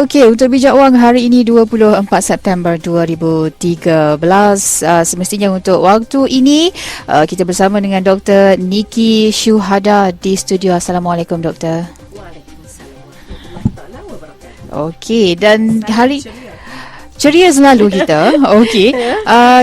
Okey, untuk bijak wang hari ini 24 September 2013, semestinya untuk waktu ini kita bersama dengan Dr. Niki Syuhada di studio. Assalamualaikum Doktor. Waalaikumsalam warahmatullahi wabarakatuh. Okey, dan hari ceria selalu kita. Okey.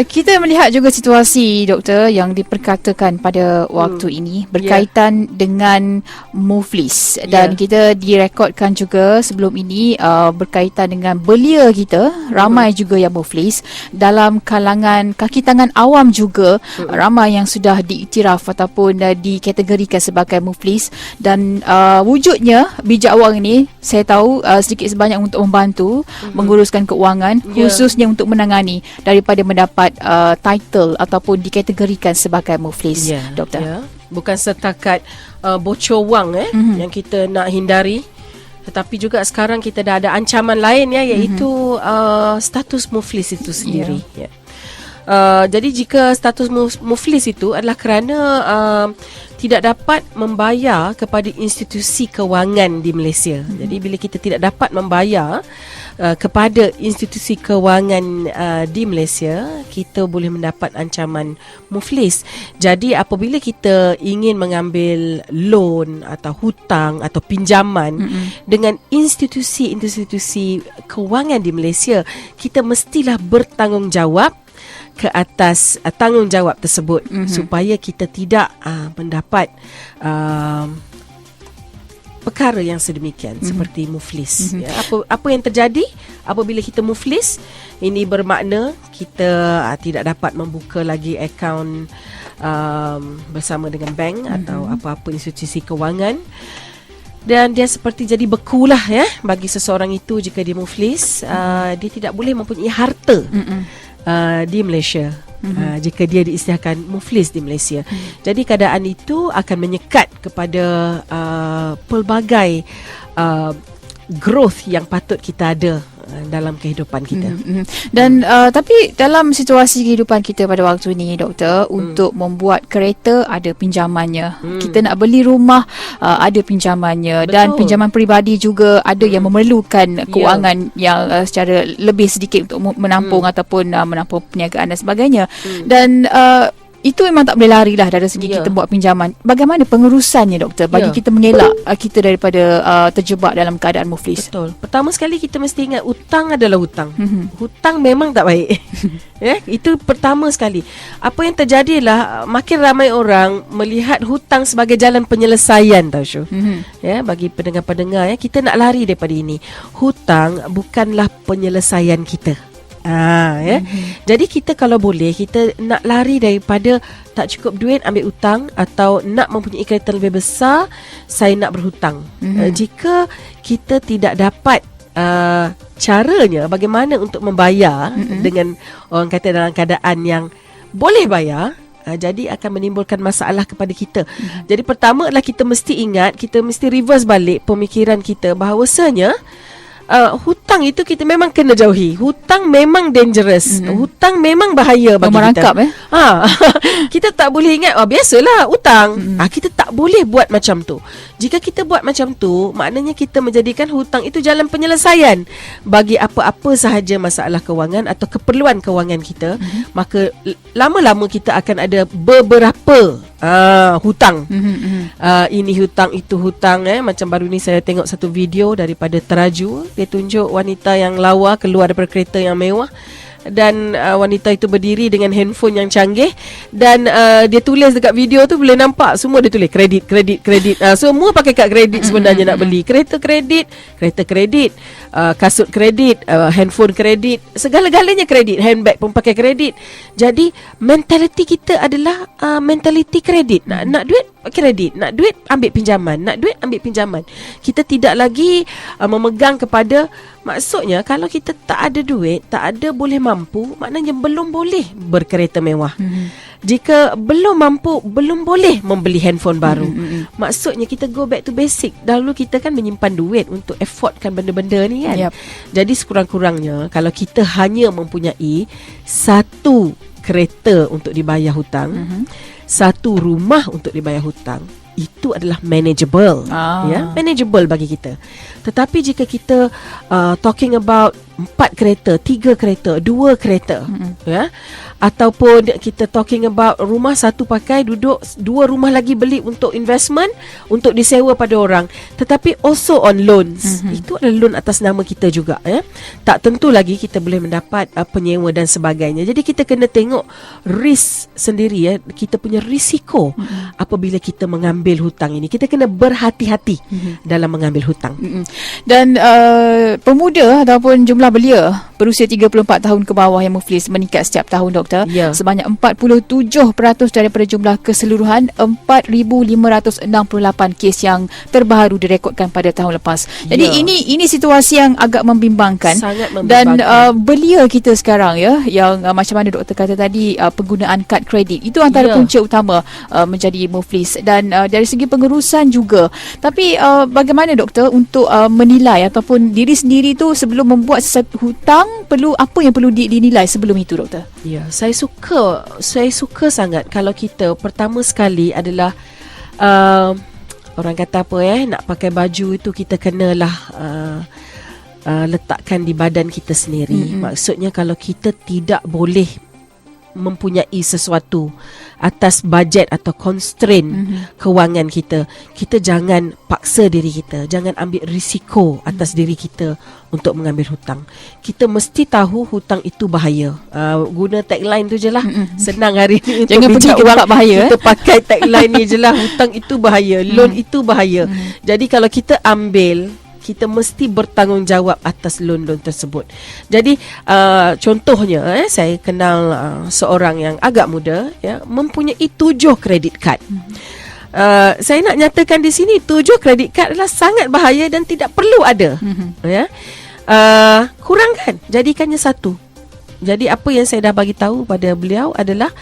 Kita melihat juga situasi doktor yang diperkatakan pada waktu ini berkaitan dengan Muflis, dan kita direkodkan juga sebelum ini berkaitan dengan belia kita, ramai juga yang Muflis. Dalam kalangan kaki tangan awam juga ramai yang sudah diiktiraf ataupun dikategorikan sebagai Muflis, dan wujudnya bijak wang ini saya tahu sedikit sebanyak untuk membantu menguruskan keuangan, khususnya untuk menangani daripada mendapat title ataupun dikategorikan sebagai Muflis, doktor. Bukan setakat bocor wang yang kita nak hindari, tetapi juga sekarang kita dah ada ancaman lain iaitu status Muflis itu sendiri. Jadi jika status Muflis itu adalah kerana tidak dapat membayar kepada institusi kewangan di Malaysia. Jadi bila kita tidak dapat membayar kepada institusi kewangan di Malaysia, kita boleh mendapat ancaman Muflis. Jadi apabila kita ingin mengambil loan atau hutang atau pinjaman dengan institusi-institusi kewangan di Malaysia, kita mestilah bertanggungjawab ke atas tanggungjawab tersebut supaya kita tidak mendapat perkara yang sedemikian seperti Muflis. Apa yang terjadi apabila kita Muflis? Ini bermakna kita tidak dapat membuka lagi akaun bersama dengan bank atau apa-apa institusi kewangan, dan dia seperti jadi bekulah bagi seseorang itu jika dia Muflis. Dia tidak boleh mempunyai harta di Malaysia jika dia diisytiharkan Muflis di Malaysia. Jadi keadaan itu akan menyekat kepada pelbagai growth yang patut kita ada dalam kehidupan kita. Dan tapi dalam situasi kehidupan kita pada waktu ini doktor, untuk membuat kereta ada pinjamannya, kita nak beli rumah ada pinjamannya. Betul. Dan pinjaman peribadi juga ada yang memerlukan keuangan yang secara lebih sedikit untuk menampung ataupun menampung perniagaan dan sebagainya. Dan itu memang tak boleh lari lah dari segi kita buat pinjaman. Bagaimana pengurusannya doktor bagi kita mengelak kita daripada terjebak dalam keadaan Muflis? Betul. Pertama sekali kita mesti ingat hutang adalah hutang. Hutang memang tak baik. Itu pertama sekali. Apa yang terjadi adalah makin ramai orang melihat hutang sebagai jalan penyelesaian, tahu Syu. Bagi pendengar-pendengar kita nak lari daripada ini. Hutang bukanlah penyelesaian kita. Jadi kita kalau boleh, kita nak lari daripada tak cukup duit ambil hutang, atau nak mempunyai kereta lebih besar, saya nak berhutang. Jika kita tidak dapat caranya bagaimana untuk membayar dengan orang kata dalam keadaan yang boleh bayar, jadi akan menimbulkan masalah kepada kita. Jadi pertama adalah kita mesti ingat, kita mesti reverse balik pemikiran kita bahawasanya hutang itu kita memang kena jauhi. Hutang memang dangerous. Hutang memang bahaya bagi merangkap, kita. Kita tak boleh ingat biasalah hutang. Kita tak boleh buat macam tu. Jika kita buat macam tu, maknanya kita menjadikan hutang itu jalan penyelesaian bagi apa-apa sahaja masalah kewangan atau keperluan kewangan kita. Maka lama-lama kita akan ada beberapa hutang. Ini hutang, itu hutang. Macam baru ni saya tengok satu video daripada Teraju. Dia tunjuk wanita yang lawa keluar daripada kereta yang mewah, dan wanita itu berdiri dengan handphone yang canggih, dan dia tulis dekat video tu, boleh nampak semua dia tulis kredit. Semua pakai kad kredit sebenarnya nak beli. Kereta kredit, kasut kredit, handphone kredit, segala-galanya kredit. Handbag pun pakai kredit. Jadi mentaliti kita adalah mentaliti kredit. Nak duit kredit, nak duit ambil pinjaman, nak duit ambil pinjaman. Kita tidak lagi memegang kepada, maksudnya kalau kita tak ada duit, tak ada boleh mampu, maknanya belum boleh berkereta mewah. Jika belum mampu, belum boleh membeli handphone baru. Maksudnya kita go back to basic. Dahulu kita kan menyimpan duit untuk affordkan benda-benda ni kan. Jadi sekurang-kurangnya kalau kita hanya mempunyai satu kereta untuk dibayar hutang, satu rumah untuk dibayar hutang, itu adalah manageable. Manageable bagi kita. Tetapi jika kita talking about 4 kereta, 3 kereta, 2 kereta, ataupun kita talking about rumah satu pakai, duduk 2 rumah lagi beli untuk investment, untuk disewa pada orang, tetapi also on loans. Itu adalah loan atas nama kita juga, tak tentu lagi kita boleh mendapat penyewa dan sebagainya. Jadi kita kena tengok risk sendiri, kita punya risiko apabila kita mengambil hutang ini. Kita kena berhati-hati dalam mengambil hutang. Dan pemuda ataupun jumlah belia berusia 34 tahun ke bawah yang muflis meningkat setiap tahun, doktor. Sebanyak 47% daripada jumlah keseluruhan 4,568 kes yang terbaru direkodkan pada tahun lepas. Jadi ini situasi yang agak membimbangkan. Sangat membimbangkan. Dan belia kita sekarang yang macam mana doktor kata tadi, penggunaan kad kredit itu antara punca utama menjadi muflis. Dan dari segi pengurusan juga. Tapi bagaimana doktor untuk menilai ataupun diri sendiri tu sebelum membuat sesuatu hutang, apa yang perlu dinilai sebelum itu, doktor? Ya, saya suka sangat kalau kita pertama sekali adalah orang kata apa, nak pakai baju itu kita kenalah letakkan di badan kita sendiri. Maksudnya kalau kita tidak boleh mempunyai sesuatu atas bajet atau constraint kewangan kita, kita jangan paksa diri kita, jangan ambil risiko atas diri kita untuk mengambil hutang. Kita mesti tahu hutang itu bahaya. Guna tagline tu je lah. Senang hari ni jangan pergi ke tempat bahaya. Kita pakai tagline ni je lah. Hutang itu bahaya, loan itu bahaya. Jadi kalau kita ambil, kita mesti bertanggungjawab atas loan tersebut. Jadi contohnya, saya kenal seorang yang agak muda, mempunyai 7 kredit kad. Saya nak nyatakan di sini 7 kredit kad adalah sangat bahaya dan tidak perlu ada. Kurangkan, jadikannya 1. Jadi apa yang saya dah bagi tahu pada beliau adalah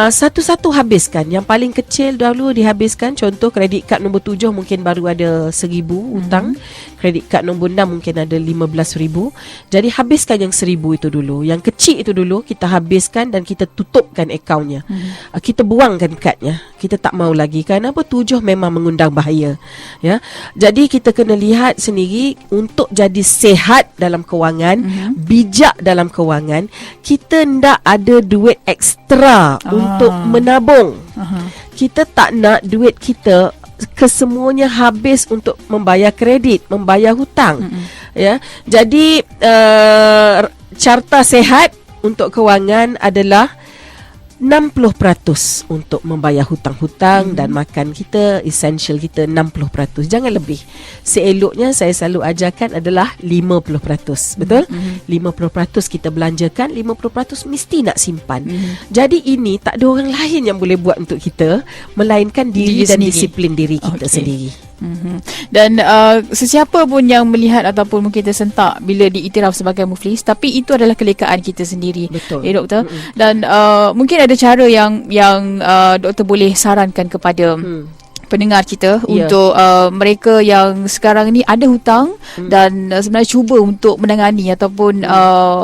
satu-satu habiskan. Yang paling kecil dahulu dihabiskan. Contoh kredit kad nombor 7 mungkin baru ada 1,000 hutang. Kredit kad nombor 6 mungkin ada 15,000. Jadi habiskan yang 1,000 itu dulu. Yang kecil itu dulu kita habiskan dan kita tutupkan akaunnya. Kita buangkan kadnya. Kita tak mau lagi. Kenapa? 7 memang mengundang bahaya. Jadi kita kena lihat sendiri untuk jadi sihat dalam kewangan, bijak dalam kewangan. Kita ndak ada duit ekstra untuk menabung. Kita tak nak duit kita kesemuanya habis untuk membayar kredit, membayar hutang. Jadi carta sihat untuk kewangan adalah 60% untuk membayar hutang-hutang dan makan kita, essential kita 60%. Jangan lebih. Seeloknya saya selalu ajarkan adalah 50%. Betul? 50% kita belanjakan, 50% mesti nak simpan. Jadi ini tak ada orang lain yang boleh buat untuk kita, melainkan diri dan sendiri. Disiplin diri kita sendiri. Dan sesiapa pun yang melihat ataupun mungkin tersentak bila diiktiraf sebagai muflis, tapi itu adalah kelekaan kita sendiri. Betul. Doktor. Dan mungkin ada cara yang doktor boleh sarankan kepada pendengar kita untuk mereka yang sekarang ni ada hutang dan sebenarnya cuba untuk menangani ataupun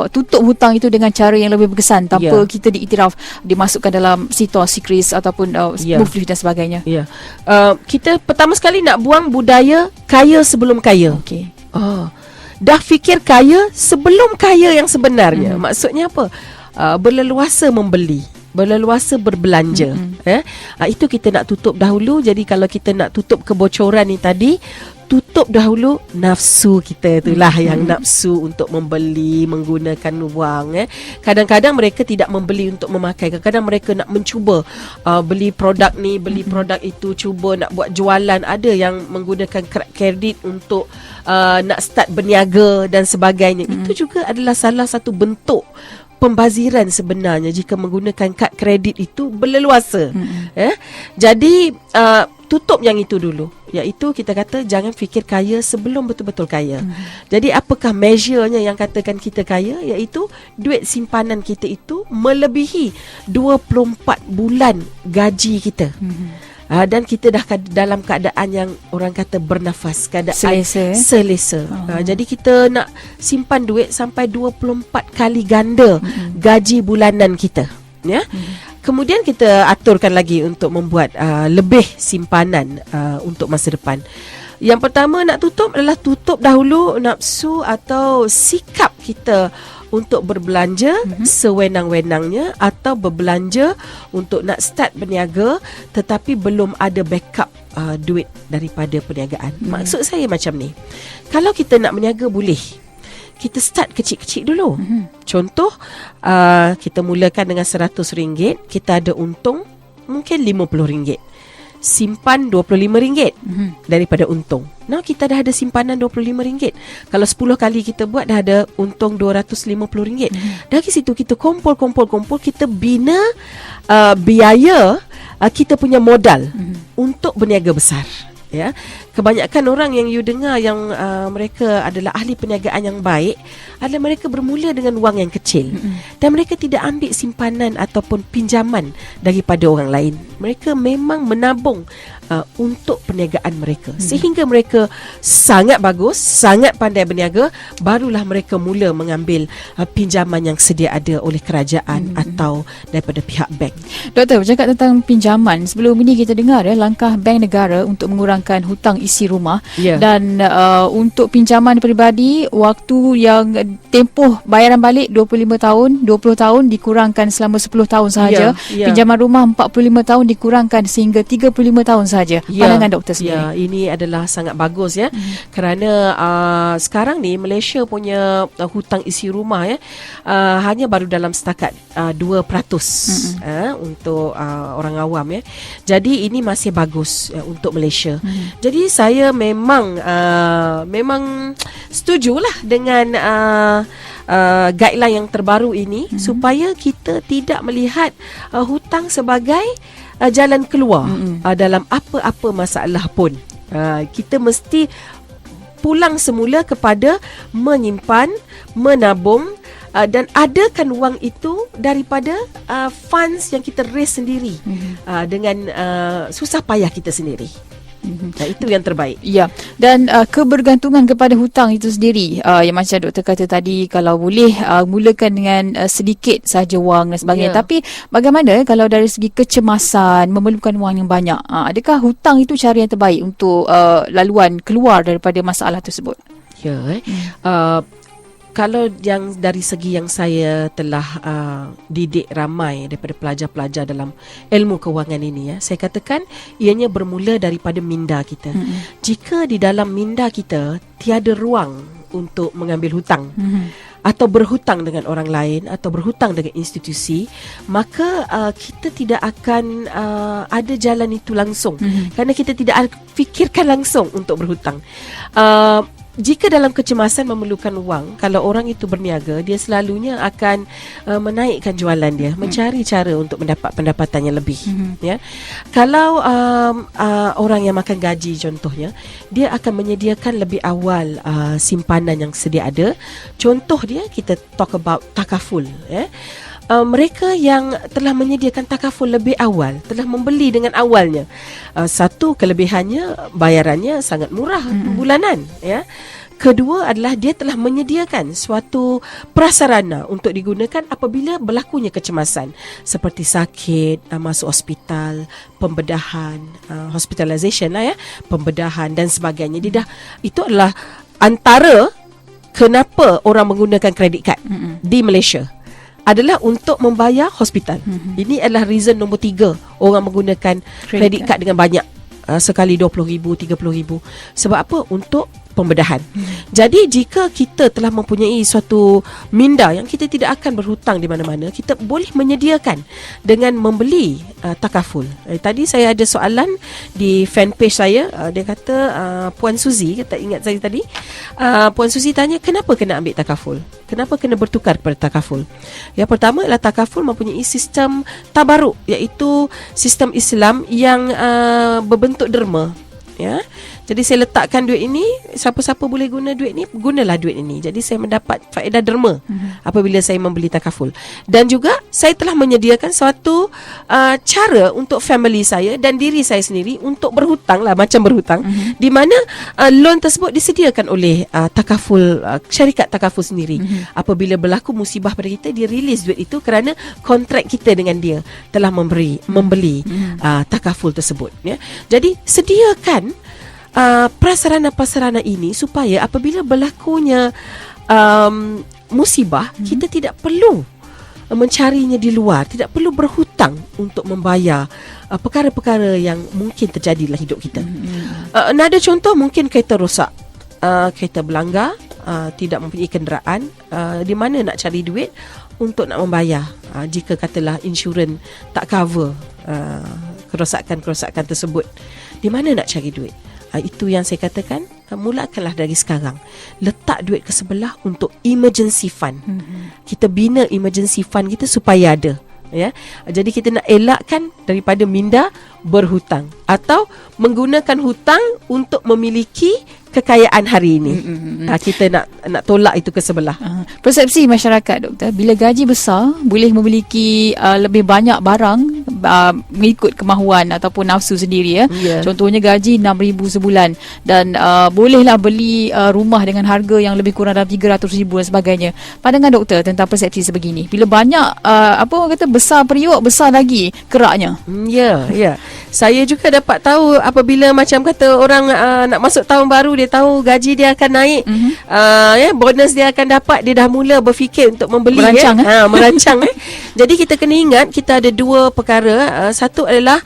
tutup hutang itu dengan cara yang lebih berkesan tanpa kita diiktiraf dimasukkan dalam situasi kris ataupun muflis dan sebagainya. Kita pertama sekali nak buang budaya kaya sebelum kaya. Dah fikir kaya sebelum kaya yang sebenarnya. Maksudnya apa? Berleluasa membeli, berleluasa berbelanja. Itu kita nak tutup dahulu. Jadi kalau kita nak tutup kebocoran ni tadi, tutup dahulu nafsu kita itulah yang nafsu untuk membeli, menggunakan wang. Kadang-kadang mereka tidak membeli untuk memakai. Kadang-kadang mereka nak mencuba beli produk ni, beli produk itu, cuba nak buat jualan. Ada yang menggunakan kredit untuk nak start berniaga dan sebagainya. Itu juga adalah salah satu bentuk pembaziran sebenarnya jika menggunakan kad kredit itu berleluasa. Jadi tutup yang itu dulu, iaitu kita kata jangan fikir kaya sebelum betul-betul kaya. Jadi apakah measure-nya yang katakan kita kaya? Iaitu duit simpanan kita itu melebihi 24 bulan gaji kita. Dan kita dah dalam keadaan yang orang kata bernafas, keadaan selesa. Jadi kita nak simpan duit sampai 24 kali ganda gaji bulanan kita. Kemudian kita aturkan lagi untuk membuat lebih simpanan untuk masa depan. Yang pertama nak tutup adalah tutup dahulu nafsu atau sikap kita untuk berbelanja sewenang-wenangnya atau berbelanja untuk nak start berniaga tetapi belum ada backup duit daripada perniagaan. Maksud saya macam ni. Kalau kita nak berniaga boleh. Kita start kecil-kecil dulu. Contoh, kita mulakan dengan RM100, kita ada untung mungkin RM50. Simpan RM25 daripada untung. Now kita dah ada simpanan RM25. Kalau 10 kali kita buat dah ada untung RM250. Dari situ kita kumpul, kita bina biaya kita punya modal untuk berniaga besar. Ya, kebanyakan orang yang you dengar yang mereka adalah ahli perniagaan yang baik adalah mereka bermula dengan wang yang kecil dan mereka tidak ambil simpanan ataupun pinjaman daripada orang lain. Mereka memang menabung untuk perniagaan mereka sehingga mereka sangat bagus, sangat pandai berniaga, barulah mereka mula mengambil pinjaman yang sedia ada oleh kerajaan atau daripada pihak bank. Doktor, bercakap tentang pinjaman, sebelum ini kita dengar langkah bank negara untuk mengurangkan hutang isi rumah dan untuk pinjaman peribadi waktu yang tempoh bayaran balik 25 tahun, 20 tahun dikurangkan selama 10 tahun sahaja. Pinjaman rumah 45 tahun dikurangkan sehingga 35 tahun saja. Pandangan doktor sendiri. Ya, ini adalah sangat bagus ya. Kerana sekarang ni Malaysia punya hutang isi rumah hanya baru dalam setakat 2% untuk orang awam ya. Jadi ini masih bagus untuk Malaysia. Jadi saya memang setujulah dengan guideline yang terbaru ini supaya kita tidak melihat hutang sebagai jalan keluar dalam apa-apa masalah pun. Kita mesti pulang semula kepada menyimpan, menabung dan adakan wang itu daripada funds yang kita raise sendiri dengan susah payah kita sendiri. Itu yang terbaik. Ya, dan kebergantungan kepada hutang itu sendiri, yang macam doktor kata tadi, kalau boleh mulakan dengan sedikit sahaja wang dan sebagainya. Tapi bagaimana kalau dari segi kecemasan, memerlukan wang yang banyak, adakah hutang itu cara yang terbaik untuk laluan keluar daripada masalah tersebut? Kalau yang dari segi yang saya telah didik ramai daripada pelajar-pelajar dalam ilmu kewangan ini, saya katakan ianya bermula daripada minda kita. Jika di dalam minda kita tiada ruang untuk mengambil hutang atau berhutang dengan orang lain atau berhutang dengan institusi, maka kita tidak akan ada jalan itu langsung kerana kita tidak fikirkan langsung untuk berhutang. Jika dalam kecemasan memerlukan wang, kalau orang itu berniaga, dia selalunya akan menaikkan jualan dia, mencari cara untuk mendapat pendapatan yang lebih. Ya, kalau orang yang makan gaji contohnya, dia akan menyediakan lebih awal simpanan yang sedia ada. Contoh dia, kita talk about takaful. Mereka yang telah menyediakan takaful lebih awal, telah membeli dengan awalnya, satu kelebihannya bayarannya sangat murah bulanan ya. Kedua adalah dia telah menyediakan suatu prasarana untuk digunakan apabila berlakunya kecemasan seperti sakit, masuk hospital, pembedahan, hospitalization lah ya, pembedahan dan sebagainya. Dia dah, itu adalah antara kenapa orang menggunakan kredit kad di Malaysia adalah untuk membayar hospital. Ini adalah reason nombor 3 orang menggunakan kredit kad dengan banyak, sekali RM20,000, RM30,000. Sebab apa? Untuk pembedahan. Jadi jika kita telah mempunyai suatu minda yang kita tidak akan berhutang di mana-mana, kita boleh menyediakan dengan membeli takaful. Tadi saya ada soalan di fanpage saya, dia kata Puan Suzy, tak ingat saya tadi, Puan Suzy tanya kenapa kena ambil takaful, kenapa kena bertukar kepada takaful. Yang pertama adalah takaful mempunyai sistem tabaruk, iaitu sistem Islam yang berbentuk derma. Ya, Jadi saya letakkan duit ini, siapa-siapa boleh guna duit ni, gunalah duit ini. Jadi saya mendapat faedah derma apabila saya membeli takaful. Dan juga saya telah menyediakan suatu cara untuk family saya dan diri saya sendiri untuk berhutang lah, macam berhutang, di mana loan tersebut disediakan oleh takaful, syarikat takaful sendiri. Apabila berlaku musibah pada kita, dia release duit itu kerana kontrak kita dengan dia telah membeli takaful tersebut, ya. Jadi sediakan prasarana-prasarana ini supaya apabila berlakunya musibah, kita tidak perlu mencarinya di luar, tidak perlu berhutang untuk membayar perkara-perkara yang mungkin terjadi dalam hidup kita. Nada contoh, mungkin kereta rosak, kereta berlanggar, tidak mempunyai kenderaan, di mana nak cari duit untuk nak membayar jika katalah insurans tak cover kerosakan-kerosakan tersebut. Di mana nak cari duit? Itu yang saya katakan, mulakanlah dari sekarang. Letak duit ke sebelah untuk emergency fund. Kita bina emergency fund kita supaya ada, ya. Jadi kita nak elakkan daripada minda berhutang atau menggunakan hutang untuk memiliki kekayaan hari ini. Kita nak tolak itu ke sebelah. Persepsi masyarakat, doktor, bila gaji besar boleh memiliki lebih banyak barang mengikut kemahuan ataupun nafsu sendiri, ya. Contohnya gaji 6,000 sebulan dan bolehlah beli rumah dengan harga yang lebih kurang dalam 300,000 dan sebagainya. Pandangan doktor tentang persepsi sebegini. Bila banyak apa orang kata, besar periuk, besar lagi keraknya. Ya. Saya juga dapat tahu apabila macam kata orang nak masuk tahun baru, dia tahu gaji dia akan naik, bonus dia akan dapat, dia dah mula berfikir untuk membeli, merancang. Jadi kita kena ingat, kita ada dua perkara. Satu adalah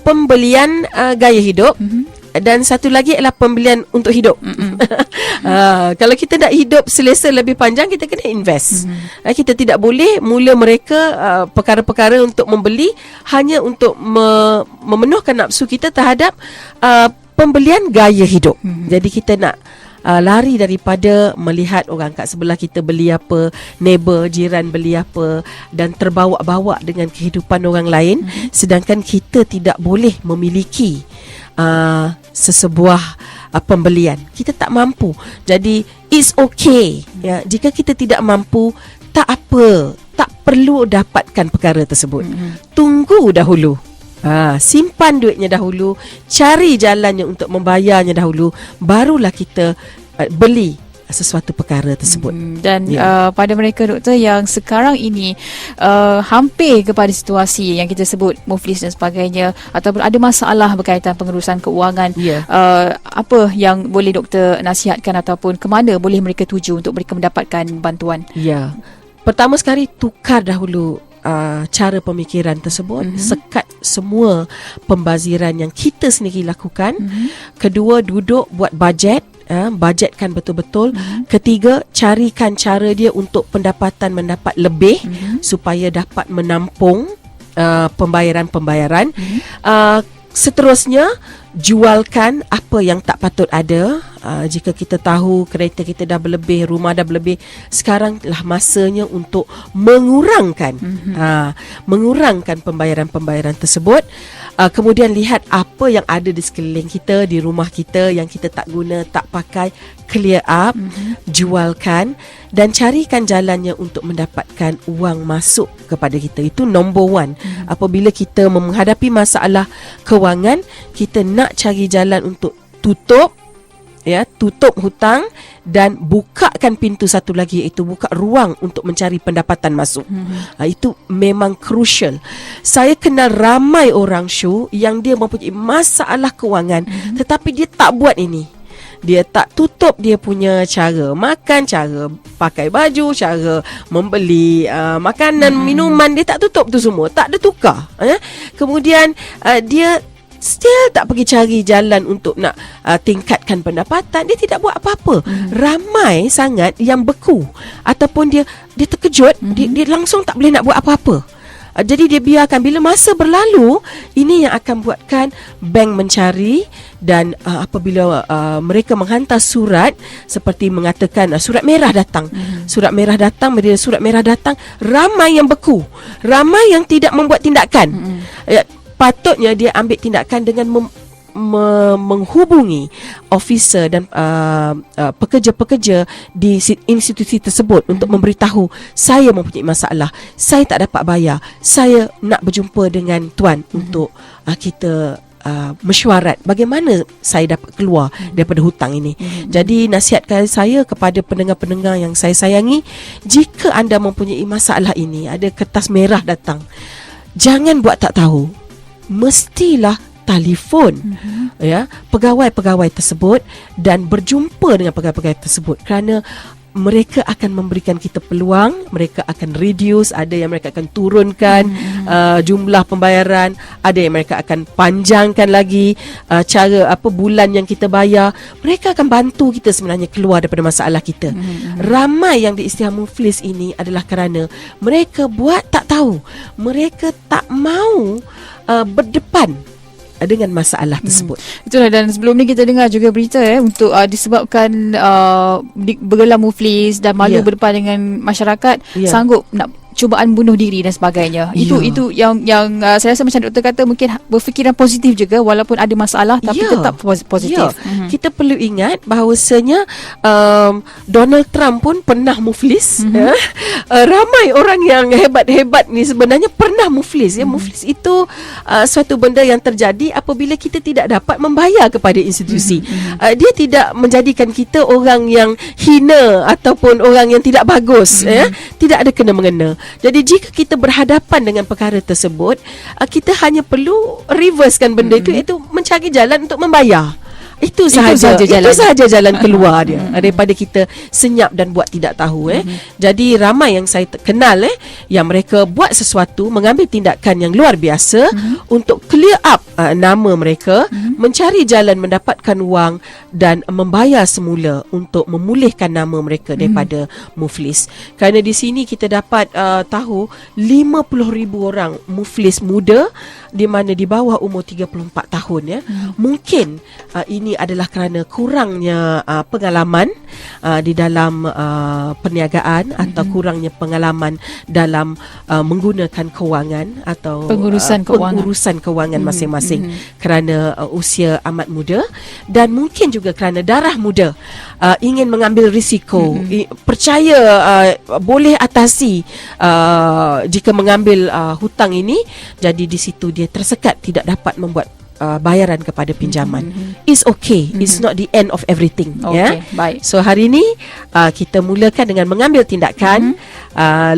pembelian gaya hidup, dan satu lagi adalah pembelian untuk hidup. Kalau kita nak hidup selesa lebih panjang, kita kena invest. Kita tidak boleh mula mereka perkara-perkara untuk membeli hanya untuk memenuhkan nafsu kita terhadap pembelian gaya hidup. Jadi kita nak lari daripada melihat orang kat sebelah kita beli apa, neighbor, jiran beli apa, dan terbawa-bawa dengan kehidupan orang lain, sedangkan kita tidak boleh memiliki sesebuah pembelian. Kita tak mampu. Jadi it's okay, ya. Jika kita tidak mampu, tak apa, tak perlu dapatkan perkara tersebut. Tunggu dahulu, simpan duitnya dahulu, cari jalannya untuk membayarnya dahulu, barulah kita beli sesuatu perkara tersebut. Dan pada mereka, doktor, yang sekarang ini hampir kepada situasi yang kita sebut muflis dan sebagainya, ataupun ada masalah berkaitan pengurusan keuangan, apa yang boleh doktor nasihatkan ataupun ke mana boleh mereka tuju untuk mereka mendapatkan bantuan? Pertama sekali, tukar dahulu cara pemikiran tersebut. Sekat semua pembaziran yang kita sendiri lakukan. Kedua, duduk buat bajet, bajetkan betul-betul. Ketiga, carikan cara dia untuk pendapatan mendapat lebih supaya dapat menampung pembayaran-pembayaran. Seterusnya, jualkan apa yang tak patut ada. Jika kita tahu kereta kita dah berlebih, rumah dah berlebih, sekaranglah masanya untuk mengurangkan pembayaran-pembayaran tersebut. Kemudian lihat apa yang ada di sekeliling kita, di rumah kita yang kita tak guna, tak pakai, clear up, jualkan dan carikan jalannya untuk mendapatkan wang masuk kepada kita. Itu number one. Apabila kita menghadapi masalah kewangan, kita nak cari jalan untuk tutup hutang dan bukakan pintu satu lagi, iaitu buka ruang untuk mencari pendapatan masuk. Itu memang crucial. Saya kenal ramai orang yang dia mempunyai masalah kewangan, tetapi dia tak buat ini. Dia tak tutup dia punya cara makan, cara pakai baju, cara membeli makanan, minuman. Dia tak tutup tu semua, tak ada tukar. Kemudian dia still tak pergi cari jalan untuk nak tingkatkan pendapatan. Dia tidak buat apa-apa. Ramai sangat yang beku, ataupun dia terkejut, dia langsung tak boleh nak buat apa-apa. Jadi dia biarkan. Bila masa berlalu, ini yang akan buatkan bank mencari. Dan apabila mereka menghantar surat seperti mengatakan surat merah datang, surat merah datang, bila surat merah datang, ramai yang beku, ramai yang tidak membuat tindakan. Patutnya dia ambil tindakan dengan menghubungi officer dan pekerja-pekerja di institusi tersebut untuk memberitahu, saya mempunyai masalah, saya tak dapat bayar, saya nak berjumpa dengan tuan untuk kita mesyuarat bagaimana saya dapat keluar daripada hutang ini. Jadi nasihatkan saya kepada pendengar-pendengar yang saya sayangi, jika anda mempunyai masalah ini, ada kertas merah datang, jangan buat tak tahu, mestilah telefon pegawai-pegawai tersebut dan berjumpa dengan pegawai-pegawai tersebut, kerana mereka akan memberikan kita peluang, mereka akan reduce, ada yang mereka akan turunkan jumlah pembayaran, ada yang mereka akan panjangkan lagi cara bulan yang kita bayar. Mereka akan bantu kita sebenarnya keluar daripada masalah kita. Ramai yang di Istiharah Muflis ini adalah kerana mereka buat tak tahu, mereka tak mau berdepan dengan masalah tersebut. Itulah, dan sebelum ni kita dengar juga berita untuk disebabkan bergelar muflis dan malu berdepan dengan masyarakat, sanggup nak cubaan bunuh diri dan sebagainya. Itu yang saya rasa macam doktor kata, mungkin berfikiran positif juga walaupun ada masalah, tapi tetap positif. Kita perlu ingat bahawasanya Donald Trump pun pernah muflis. Ramai orang yang hebat-hebat ni sebenarnya pernah muflis. Muflis itu suatu benda yang terjadi apabila kita tidak dapat membayar kepada institusi. Dia tidak menjadikan kita orang yang hina ataupun orang yang tidak bagus. Tidak ada kena-mengena. Jadi jika kita berhadapan dengan perkara tersebut, kita hanya perlu reversekan benda itu, iaitu mencari jalan untuk membayar. Itu sahaja jalan keluar dia daripada kita senyap dan buat tidak tahu. Jadi ramai yang saya kenal yang mereka buat sesuatu, mengambil tindakan yang luar biasa untuk clear up nama mereka, mencari jalan mendapatkan wang dan membayar semula untuk memulihkan nama mereka daripada muflis. Kerana di sini kita dapat tahu 50,000 orang muflis muda di mana di bawah umur 34 tahun. Mungkin ini adalah kerana kurangnya pengalaman di dalam perniagaan atau kurangnya pengalaman dalam menggunakan kewangan atau pengurusan kewangan masing-masing, kerana usia amat muda, dan mungkin juga kerana darah muda, ingin mengambil risiko, percaya boleh atasi jika mengambil hutang ini. Jadi di situ dia tersekat, tidak dapat membuat bayaran kepada pinjaman. It's okay. It's not the end of everything. Baik. So hari ini kita mulakan dengan mengambil tindakan,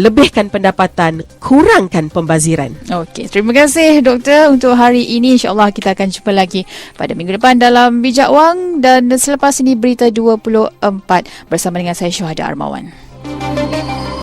lebihkan pendapatan, kurangkan pembaziran. Okey, terima kasih doktor untuk hari ini. InsyaAllah kita akan jumpa lagi pada minggu depan dalam Bijak Wang, dan selepas ini Berita 24 bersama dengan saya Syuhada Armawan.